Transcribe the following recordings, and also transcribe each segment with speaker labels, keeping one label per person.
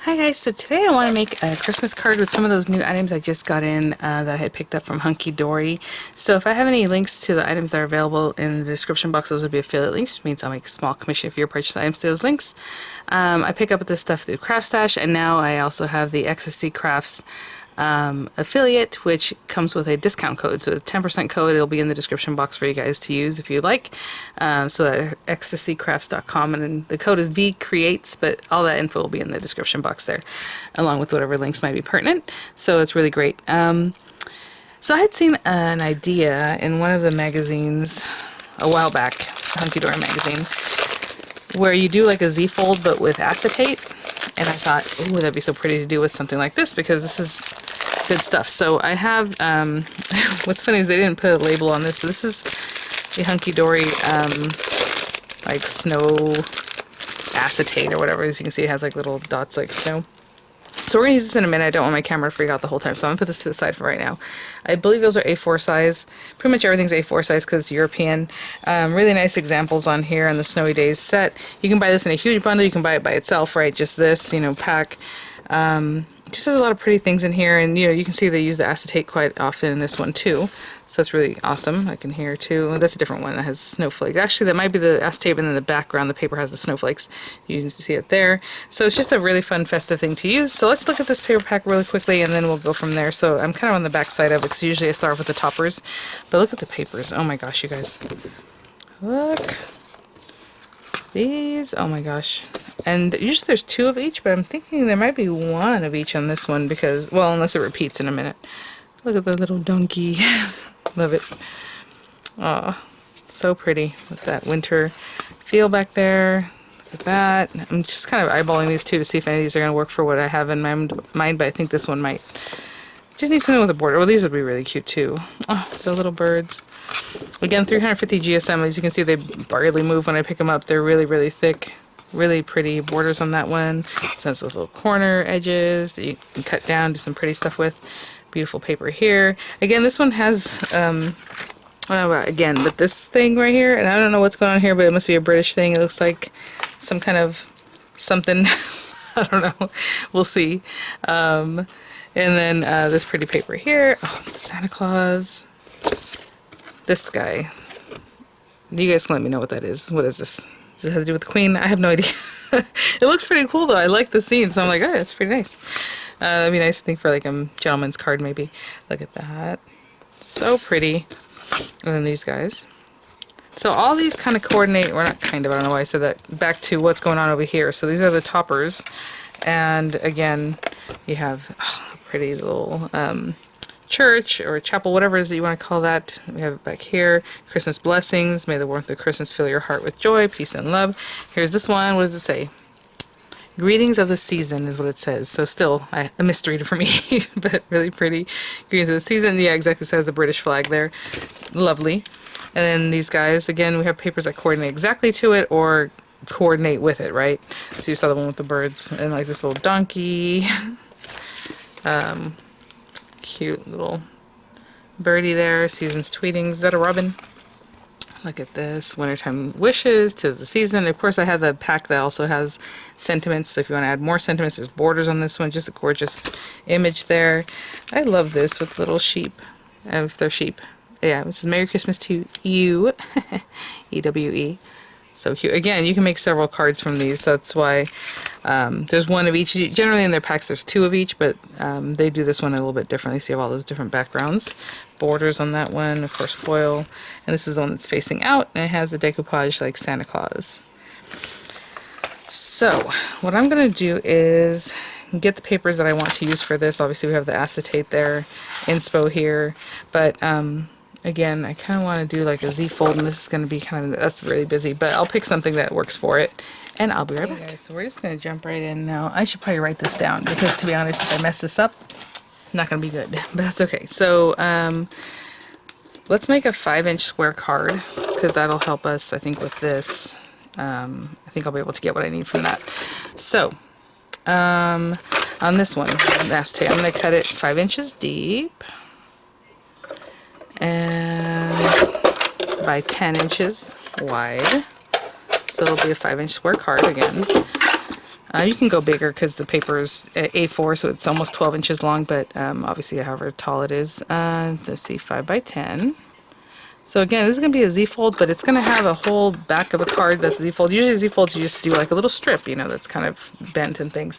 Speaker 1: Hi guys, so today I want to make a Christmas card with some of those new items I just got in that I had picked up from Hunkydory. So if I have any links to the items that are available in the description box, those would be affiliate links, which means I'll make a small commission for your purchase items to those links. I pick up this stuff through Craft Stash, and now I also have the Ecstasy Crafts affiliate, which comes with a discount code. So a 10% code, it'll be in the description box for you guys to use if you like. So that ecstasycrafts.com, and then the code is VianneyCreates, but all that info will be in the description box there, along with whatever links might be pertinent. So it's really great. So I had seen an idea in one of the magazines a while back, Hunkydory magazine, where you do like a Z-fold but with acetate. And I thought, ooh, that'd be so pretty to do with something like this, because this is good stuff. So I have, what's funny is they didn't put a label on this, but this is the Hunkydory, like snow acetate or whatever. As you can see, it has like little dots like snow. So we're going to use this in a minute. I don't want my camera to freak out the whole time, so I'm going to put this to the side for right now. I believe those are A4 size. Pretty much everything's A4 size because it's European. Really nice examples on here on the Snowy Days set. You can buy this in a huge bundle. You can buy it by itself, right? Just this, you know, pack. Just has a lot of pretty things in here, and you know, you can see they use the acetate quite often in this one too. So that's really awesome. I can hear too. That's a different one that has snowflakes. Actually, that might be the acetate, but in the background the paper has the snowflakes. You can see it there. So it's just a really fun festive thing to use. So let's look at this paper pack really quickly, and then we'll go from there. So I'm kind of on the back side of it because usually I start off with the toppers. But look at the papers. Oh my gosh, you guys. Look. These. Oh my gosh. And usually there's two of each, but I'm thinking there might be one of each on this one because, well, unless it repeats in a minute. Look at the little donkey. Love it. Oh, so pretty with that winter feel back there. Look at that. I'm just kind of eyeballing these two to see if any of these are going to work for what I have in my mind, but I think this one might. Just need something with a border. Well, these would be really cute too. Oh, the little birds. Again, 350 GSM. As you can see, they barely move when I pick them up. They're really, really thick. Really pretty borders on that one. So it's those little corner edges that you can cut down, do some pretty stuff with. Beautiful paper here. Again, this one has, I don't know about again, but this thing right here, and I don't know what's going on here, but it must be a British thing. It looks like some kind of something. I don't know. We'll see. And then this pretty paper here. Oh, Santa Claus. This guy. You guys can let me know what that is. What is this? Does it have to do with the Queen? I have no idea. It looks pretty cool though. I like the scene, so I'm like, oh, that's pretty nice. That'd be nice to think for like a gentleman's card maybe. Look at that. So pretty. And then these guys. So all these kind of coordinate, or not kind of, I don't know why I said that, back to what's going on over here. So these are the toppers. And again, you have a pretty little church or chapel, whatever it is that you want to call that. We have it back here. Christmas blessings. May the warmth of Christmas fill your heart with joy, peace, and love. Here's this one. What does it say? Greetings of the season is what it says. So still a mystery for me, but really pretty. Greetings of the season. Yeah, exactly. Says the British flag there. Lovely. And then these guys, again, we have papers that coordinate exactly to it or coordinate with it, right? So you saw the one with the birds and like this little donkey. Cute little birdie there. Susan's tweeting. Is that a robin? Look at this. Wintertime wishes to the season. Of course, I have the pack that also has sentiments. So if you want to add more sentiments, there's borders on this one. Just a gorgeous image there. I love this with little sheep. If they're sheep. Yeah, this is Merry Christmas to you. E-W-E. So cute. Again, you can make several cards from these. That's why there's one of each. Generally in their packs there's two of each, but they do this one a little bit differently. So you have all those different backgrounds. Borders on that one, of course foil. And this is the one that's facing out, and it has the decoupage like Santa Claus. So what I'm going to do is get the papers that I want to use for this. Obviously we have the acetate there, inspo here, but again, I kind of want to do like a Z fold, and this is going to be kind of, that's really busy, but I'll pick something that works for it, and I'll be right back. Okay, guys, so we're just going to jump right in now. I should probably write this down, because to be honest, if I mess this up, not going to be good, but that's okay. So, let's make a 5-inch square card, because that'll help us, I think, with this. I think I'll be able to get what I need from that. So, on this one, acetate, I'm going to cut it 5 inches deep. And by 10 inches wide, so it'll be a 5-inch square card again. You can go bigger because the paper is A4, so it's almost 12 inches long, but obviously however tall it is. Let's see, 5 by 10. So again, this is going to be a Z-fold, but it's going to have a whole back of a card that's Z-fold. Usually Z-folds you just do like a little strip, you know, that's kind of bent and things.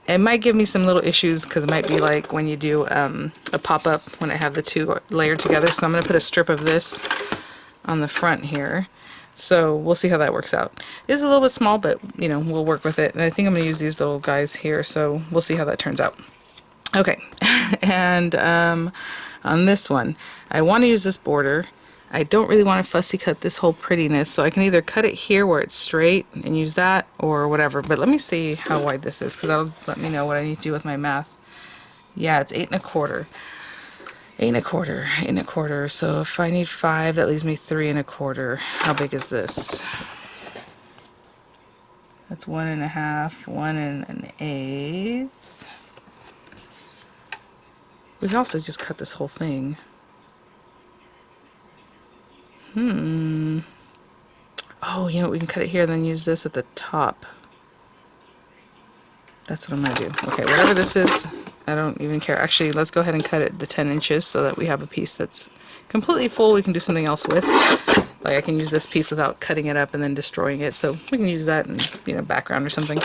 Speaker 1: It might give me some little issues because it might be like when you do a pop-up when I have the two layered together. So I'm going to put a strip of this on the front here. So we'll see how that works out. It is a little bit small, but you know, we'll work with it. And I think I'm going to use these little guys here, so we'll see how that turns out. Okay, and on this one, I want to use this border. I don't really want to fussy cut this whole prettiness, so I can either cut it here where it's straight and use that or whatever. But let me see how wide this is, because that'll let me know what I need to do with my math. Yeah, it's 8 1/4. 8 1/4, 8 1/4. So if I need 5, that leaves me 3 1/4. How big is this? That's 1 1/2, 1 1/8. We could also just cut this whole thing. Oh, you know what? We can cut it here and then use this at the top. That's what I'm going to do. Okay, whatever this is, I don't even care. Actually, let's go ahead and cut it to 10 inches so that we have a piece that's completely full we can do something else with. Like I can use this piece without cutting it up and then destroying it. So we can use that in, you know, background or something.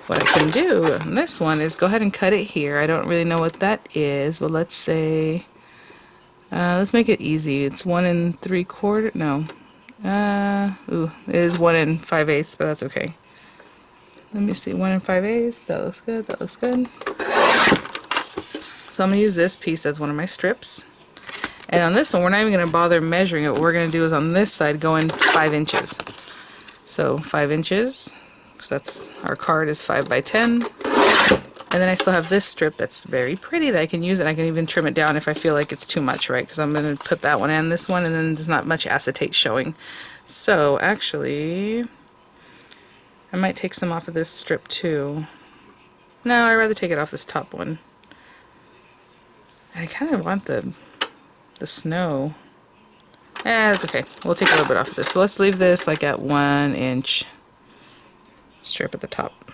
Speaker 1: What I can do on this one is go ahead and cut it here. I don't really know what that is, but let's say, let's make it easy. It's 1 3/4, no. Ooh, it is 1 5/8, but that's okay. Let me see, 1 5/8, that looks good, that looks good. So I'm going to use this piece as one of my strips. And on this one, we're not even going to bother measuring it. What we're going to do is on this side, go in 5 inches. So 5 inches, so that's, our card is 5 by 10. And then I still have this strip that's very pretty that I can use, and I can even trim it down if I feel like it's too much, right? Because I'm going to put that one and this one, and then there's not much acetate showing. So actually, I might take some off of this strip too. No, I'd rather take it off this top one. And I kind of want the snow. That's okay. We'll take a little bit off of this. So let's leave this like at 1 inch strip at the top.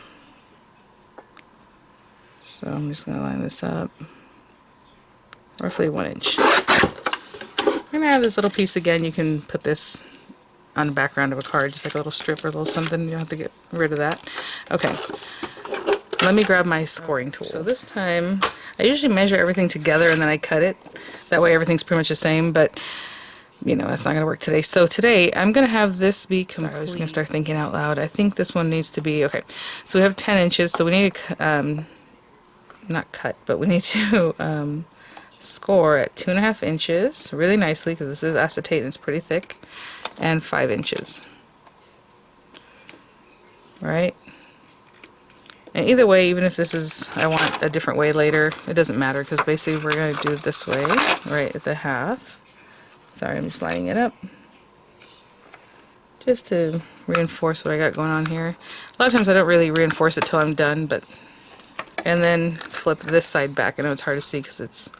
Speaker 1: So I'm just going to line this up. Roughly 1 inch. I'm going to have this little piece again. You can put this on the background of a card, just like a little strip or a little something. You don't have to get rid of that. Okay. Let me grab my scoring tool. So this time, I usually measure everything together and then I cut it. That way everything's pretty much the same, but you know, that's not going to work today. So today, I'm going to have this be complete. Sorry, I was just going to start thinking out loud. I think this one needs to be, okay, so we have 10 inches, so we need to, not cut, but we need to score at 2.5 inches, really nicely, because this is acetate and it's pretty thick, and 5 inches. Right? And either way, even if this is, I want a different way later, it doesn't matter, because basically we're going to do it this way, right at the half. Sorry, I'm just lining it up. Just to reinforce what I got going on here. A lot of times I don't really reinforce it till I'm done, but... And then flip this side back. I know it's hard to see because it's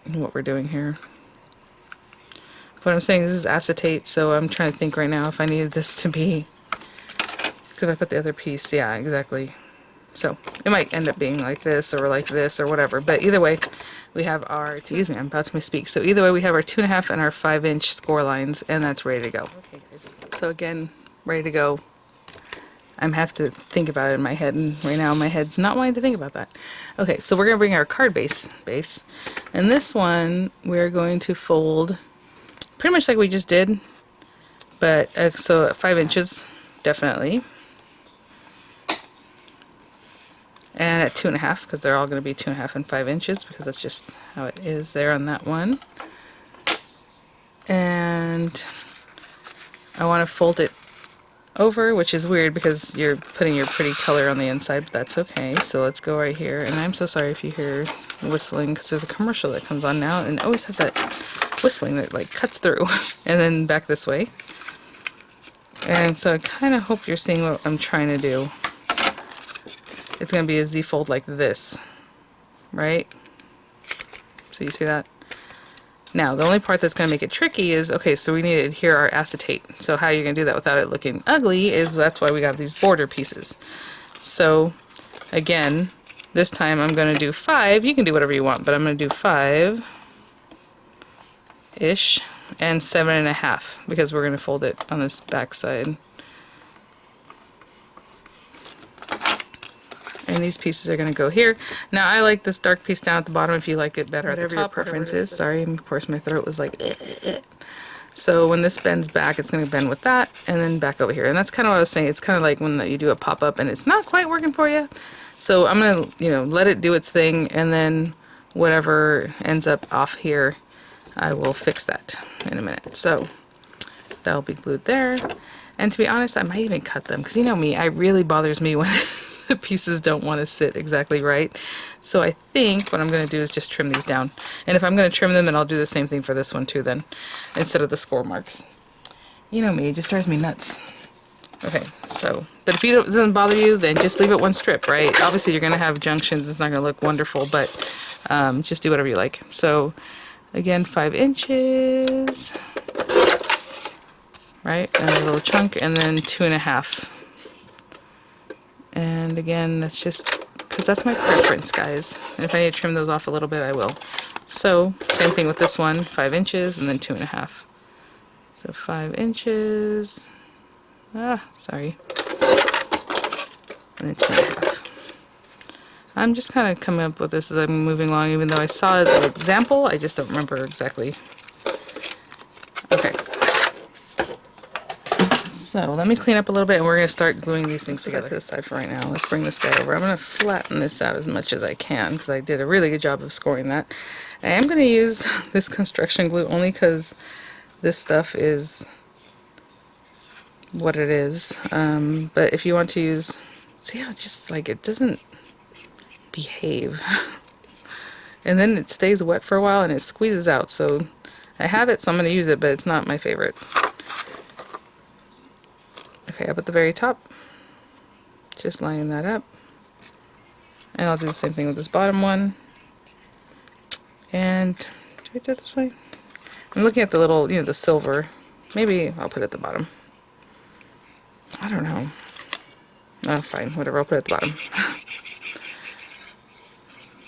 Speaker 1: what we're doing here. But I'm saying this is acetate, so I'm trying to think right now if I needed this to be... Because if I put the other piece, yeah, exactly. So it might end up being like this or whatever. But either way, we have our, excuse me, I'm about to misspeak. So either way, we have our 2.5 and our 5 inch score lines, and that's ready to go. Okay, guys. So again, ready to go. I have to think about it in my head, and right now my head's not wanting to think about that. Okay, so we're going to bring our card base. And this one, we're going to fold pretty much like we just did, but so at 5 inches, definitely. And at 2.5, because they're all going to be 2.5 and 5 inches, because that's just how it is there on that one. And I want to fold it over, which is weird because you're putting your pretty color on the inside, but that's okay. So let's go right here. And I'm so sorry if you hear whistling, because there's a commercial that comes on now and it always has that whistling that like cuts through. And then back this way. And so I kind of hope you're seeing what I'm trying to do. It's going to be a Z-fold like this, right? So you see that? Now, the only part that's going to make it tricky is, okay, so we need to adhere our acetate. So how you're going to do that without it looking ugly is that's why we got these border pieces. So, again, this time I'm going to do 5. You can do whatever you want, but I'm going to do 5-ish and 7.5 because we're going to fold it on this back side. And these pieces are going to go here. Now I like this dark piece down at the bottom if you like it better at the top. Your preference is. Sorry, of course my throat was like So when this bends back, it's going to bend with that and then back over here. And that's kind of what I was saying. It's kind of like when you do a pop-up and it's not quite working for you. So I'm going to, let it do its thing, and then whatever ends up off here, I will fix that in a minute. So that'll be glued there. And to be honest, I might even cut them because you know me, it really bothers me when the pieces don't want to sit exactly right. So I think what I'm going to do is just trim these down. And if I'm going to trim them, then I'll do the same thing for this one too then, instead of the score marks. You know me, it just drives me nuts. Okay, so, but if it doesn't bother you, then just leave it one strip, right? Obviously you're going to have junctions, it's not going to look wonderful, but just do whatever you like. So again, 5 inches, right, and a little chunk, and then 2.5. And again, that's just because that's my preference, guys. And if I need to trim those off a little bit, I will. So same thing with this one, 5 inches and then 2.5. So 5 inches. Sorry. And then 2.5. I'm just kind of coming up with this as I'm moving along, even though I saw the example, I just don't remember exactly. Okay. So let me clean up a little bit and we're going to start gluing these things together. To the side for right now. Let's bring this guy over. I'm going to flatten this out as much as I can because I did a really good job of scoring that. I am going to use this construction glue only because this stuff is what it is. But if you want to use, see how it's just like it doesn't behave. And then it stays wet for a while and it squeezes out. So I have it, so I'm going to use it, but it's not my favorite. Okay, up at the very top, just lining that up. And I'll do the same thing with this bottom one. And, do I do it this way? I'm looking at the little, the silver. Maybe I'll put it at the bottom. I don't know. Oh, fine, whatever, I'll put it at the bottom.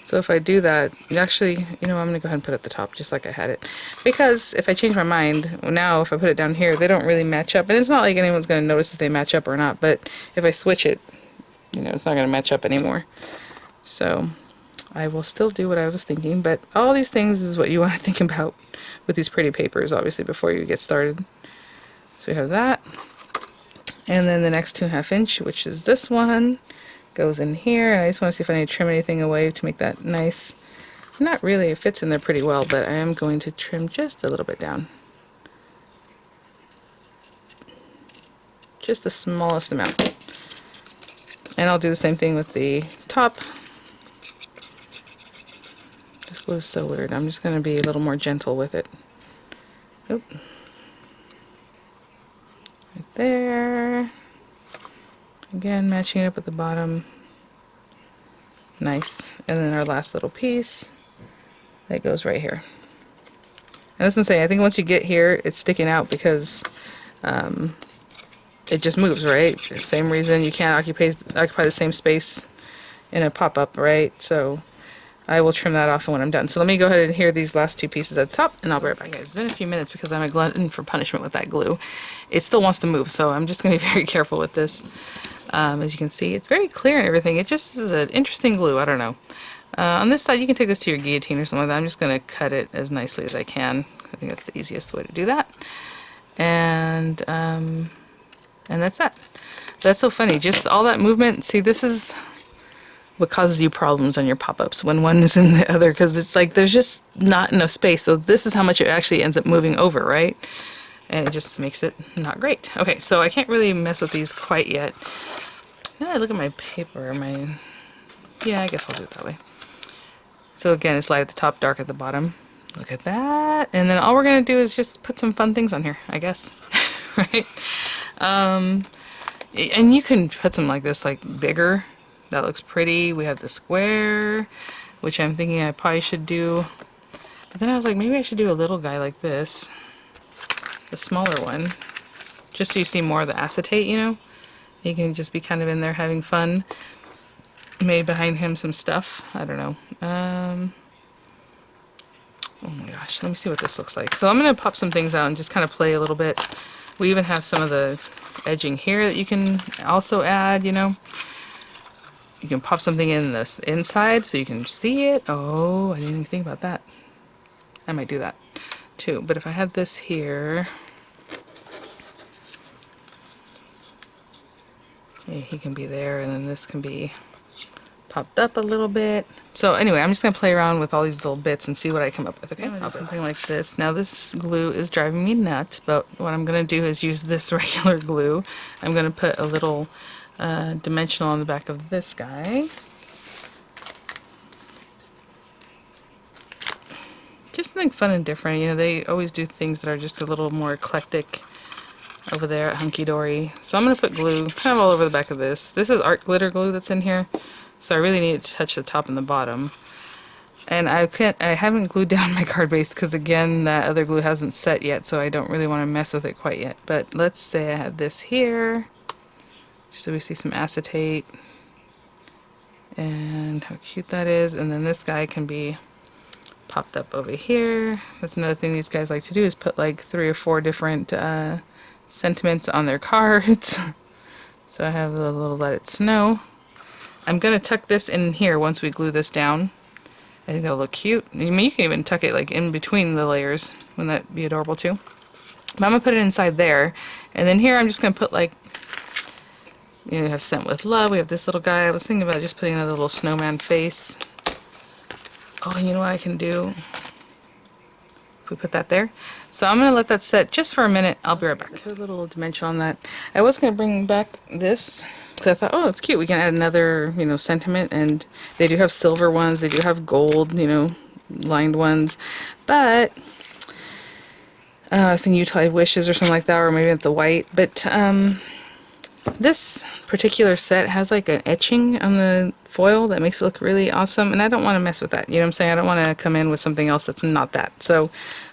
Speaker 1: So if I do that, actually, I'm going to go ahead and put it at the top, just like I had it. Because if I change my mind, now if I put it down here, they don't really match up. And it's not like anyone's going to notice if they match up or not, but if I switch it, it's not going to match up anymore. So I will still do what I was thinking, but all these things is what you want to think about with these pretty papers, obviously, before you get started. So we have that. And then the next 2.5 inch, which is this one, goes in here, and I just want to see if I need to trim anything away to make that nice. Not really, it fits in there pretty well, but I am going to trim just a little bit down. Just the smallest amount. And I'll do the same thing with the top. This glue is so weird. I'm just going to be a little more gentle with it. Oop. Right there. Again, matching it up at the bottom. Nice. And then our last little piece that goes right here. And that's what I'm saying. I think once you get here, it's sticking out because it just moves, right? The same reason you can't occupy the same space in a pop-up, right? So I will trim that off when I'm done. So let me go ahead and adhere these last two pieces at the top, and I'll be right back, guys. It's been a few minutes because I'm a glutton for punishment with that glue. It still wants to move, so I'm just going to be very careful with this. As you can see, it's very clear and everything. It just is an interesting glue. I don't know. On this side, you can take this to your guillotine or something like that. I'm just going to cut it as nicely as I can. I think that's the easiest way to do that. And that's that. That's so funny. Just all that movement. See, this is what causes you problems on your pop-ups when one is in the other, because it's like there's just not enough space. So this is how much it actually ends up moving over, right? And it just makes it not great. Okay, so I can't really mess with these quite yet. Now I look at my paper, yeah, I guess I'll do it that way. So again, it's light at the top, dark at the bottom. Look at that. And then all we're gonna do is just put some fun things on here, I guess. Right? And you can put some like this, like bigger. That looks pretty. We have the square, which I'm thinking I probably should do But then I was like, maybe I should do a little guy like this, the smaller one, just so you see more of the acetate, you know? He can just be kind of in there having fun. Maybe behind him some stuff. I don't know. Oh my gosh, let me see what this looks like. So I'm going to pop some things out and just kind of play a little bit. We even have some of the edging here that you can also add, you know. You can pop something in this inside so you can see it. Oh, I didn't even think about that. I might do that too. But if I had this here, yeah, he can be there, and then this can be popped up a little bit. So anyway, I'm just going to play around with all these little bits and see what I come up with. Okay, I'll do something like this. Now this glue is driving me nuts, but what I'm going to do is use this regular glue. I'm going to put a little dimensional on the back of this guy. Just something fun and different. You know, they always do things that are just a little more eclectic over there at Hunkydory. So I'm going to put glue kind of all over the back of this. This is art glitter glue that's in here. So I really need to touch the top and the bottom. And I haven't glued down my card base because, again, that other glue hasn't set yet, so I don't really want to mess with it quite yet. But let's say I had this here, just so we see some acetate. And how cute that is. And then this guy can be popped up over here. That's another thing these guys like to do, is put like 3 or 4 different sentiments on their cards. So I have the little let it snow. I'm going to tuck this in here once we glue this down. I think that'll look cute. I mean, you can even tuck it like in between the layers. Wouldn't that be adorable too? But I'm going to put it inside there. And then here I'm just going to put like, you know, we have Sent with Love. We have this little guy. I was thinking about just putting another little snowman face. Oh, and you know what I can do? If we put that there. So I'm going to let that set just for a minute. I'll be right back. Put a little dimension on that. I was going to bring back this, because I thought, oh, it's cute. We can add another, you know, sentiment. And they do have silver ones. They do have gold, you know, lined ones. But I was thinking Utah Wishes or something like that, or maybe the white. But this particular set has like an etching on the foil that makes it look really awesome, and I don't want to mess with that. You know what I'm saying? I don't want to come in with something else that's not that. So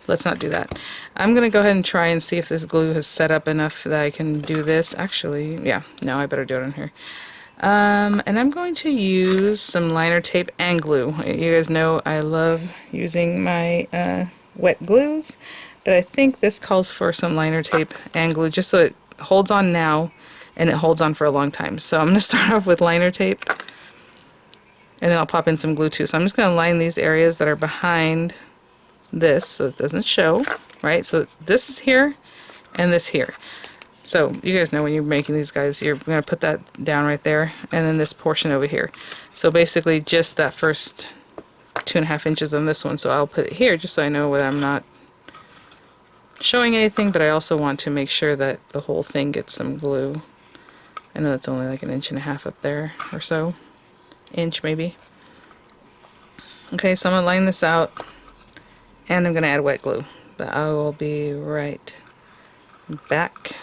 Speaker 1: let's not do that. I'm going to go ahead and try and see if this glue has set up enough that I can do this. Actually, yeah, no, I better do it on here. And I'm going to use some liner tape and glue. You guys know I love using my wet glues, but I think this calls for some liner tape and glue just so it holds on now and it holds on for a long time. So I'm going to start off with liner tape, and then I'll pop in some glue too. So I'm just going to line these areas that are behind this so it doesn't show, right? So this here and this here. So you guys know when you're making these guys, you're going to put that down right there, and then this portion over here. So basically just that first 2.5 inches on this one. So I'll put it here just so I know that I'm not showing anything, but I also want to make sure that the whole thing gets some glue. I know that's only like 1.5 inches up there or so. Inch maybe. Okay, so I'm going to line this out, and I'm going to add wet glue. But I will be right back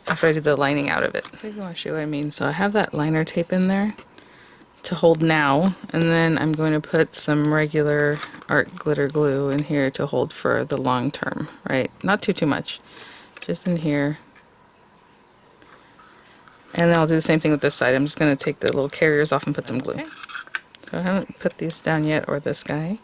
Speaker 1: after I do the lining out of it. I think I want to show you what I mean. So I have that liner tape in there to hold now, and then I'm going to put some regular art glitter glue in here to hold for the long term, right? Not too much, just in here. And then I'll do the same thing with this side. I'm just going to take the little carriers off and put some glue. Okay. So I haven't put these down yet, or this guy.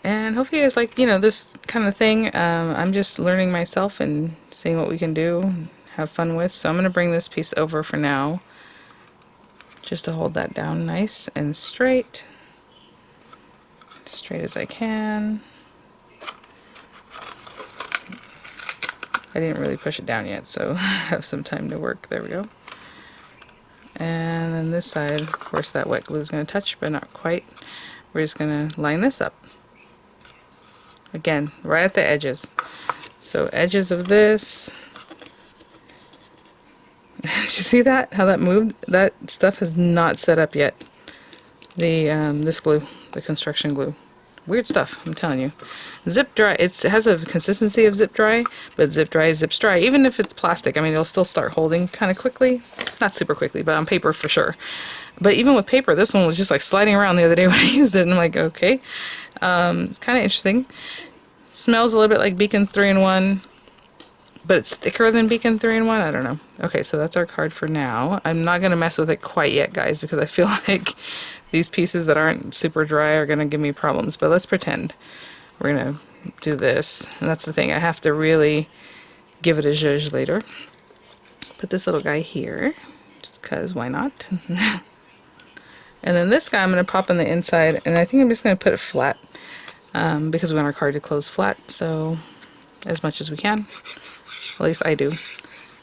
Speaker 1: And hopefully you guys like, you know, this kind of thing. I'm just learning myself and seeing what we can do, have fun with. So I'm going to bring this piece over for now, just to hold that down nice and straight. Straight as I can. I didn't really push it down yet, so I have some time to work. There we go. And then this side, of course, that wet glue is going to touch, but not quite. We're just going to line this up. Again, right at the edges. So edges of this. Did you see that? How that moved? That stuff has not set up yet. The this glue, the construction glue. Weird stuff, I'm telling you. Zip dry, it has a consistency of zip dry, but zip dry is zips dry. Even if it's plastic, I mean, it'll still start holding kind of quickly. Not super quickly, but on paper for sure. But even with paper, this one was just like sliding around the other day when I used it, and I'm like, okay. It's kind of interesting. Smells a little bit like Beacon 3-in-1, but it's thicker than Beacon 3-in-1. I don't know. Okay, so that's our card for now. I'm not going to mess with it quite yet, guys, because I feel like these pieces that aren't super dry are going to give me problems. But let's pretend we're going to do this. And that's the thing. I have to really give it a zhuzh later. Put this little guy here, just because why not? And then this guy I'm going to pop on the inside, and I think I'm just going to put it flat because we want our card to close flat, so as much as we can. At least I do.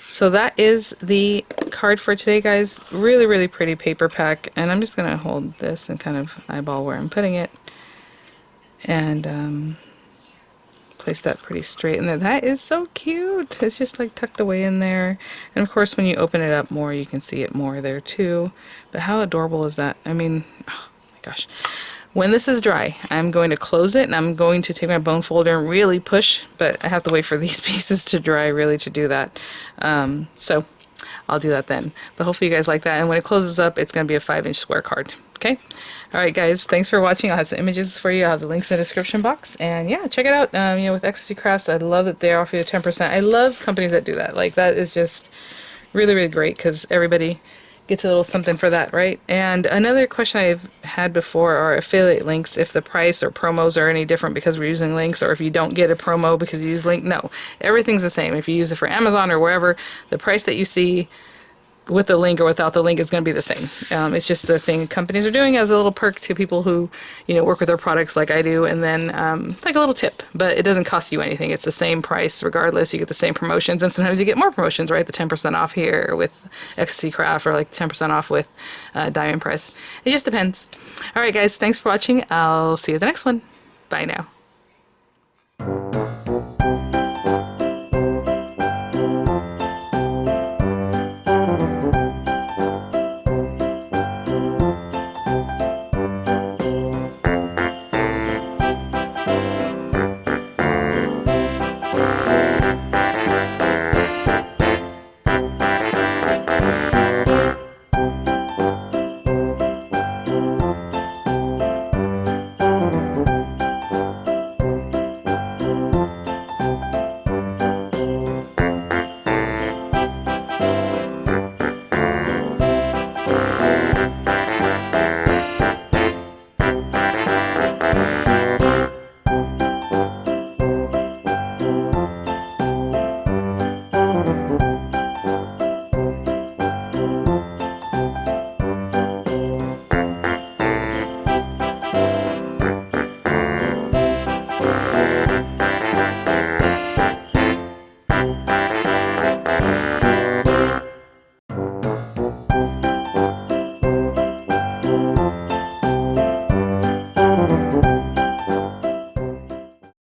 Speaker 1: So that is the card for today, guys. Really, really pretty paper pack, and I'm just going to hold this and kind of eyeball where I'm putting it, and place that pretty straight in there. That is so cute. It's just like tucked away in there. And of course, when you open it up more, you can see it more there too. But how adorable is that? I mean, oh my gosh. When this is dry, I'm going to close it, and I'm going to take my bone folder and really push, but I have to wait for these pieces to dry really to do that. So I'll do that then. But hopefully you guys like that. And when it closes up, it's going to be a 5-inch square card. Okay? Alright guys, thanks for watching. I'll have some images for you. I'll have the links in the description box. And yeah, check it out. You know, with Acetate Crafts, I love that they offer you 10%. I love companies that do that. Like, that is just really, really great because everybody gets a little something for that, right? And another question I've had before are affiliate links, if the price or promos are any different because we're using links, or if you don't get a promo because you use link. No, everything's the same. If you use it for Amazon or wherever, the price that you see with the link or without the link is going to be the same. It's just the thing companies are doing as a little perk to people who, you know, work with their products like I do, and then like a little tip. But it doesn't cost you anything. It's the same price regardless. You get the same promotions, and sometimes you get more promotions, right? The 10% off here with XC Craft, or like 10% off with Diamond Press. It just depends. All right, guys, thanks for watching. I'll see you at the next one. Bye now.